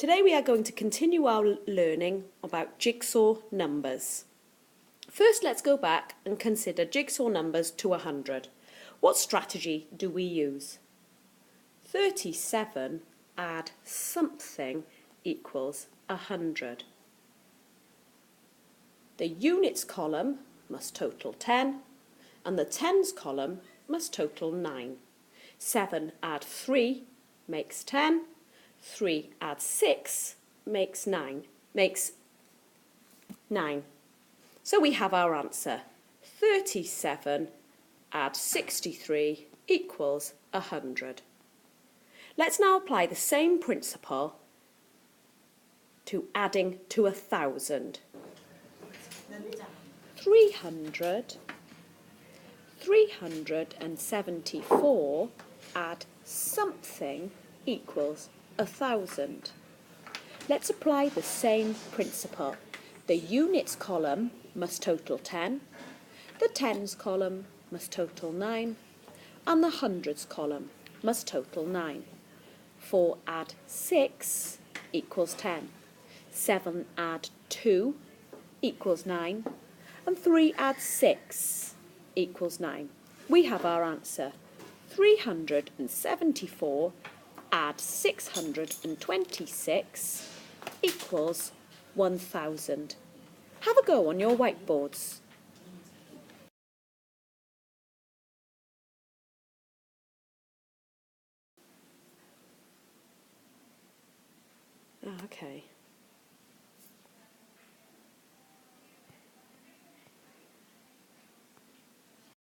Today we are going to continue our learning about jigsaw numbers. First, let's go back and consider jigsaw numbers to 100. What strategy do we use? 37 add something equals 100. The units column must total 10 and the tens column must total 9. 7 add 3 makes 10. 3 add 6 makes 9. So we have our answer. 37 add 63 equals 100. Let's now apply the same principle to adding to 1,000. 374 add something equals 1,000. Let's apply the same principle. The units column must total 10, the tens column must total 9, and the hundreds column must total 9. 4 add 6 equals 10. 7 add 2 equals 9. And 3 add 6 equals 9. We have our answer. 374 add 626 equals 1,000. Have a go on your whiteboards. Okay.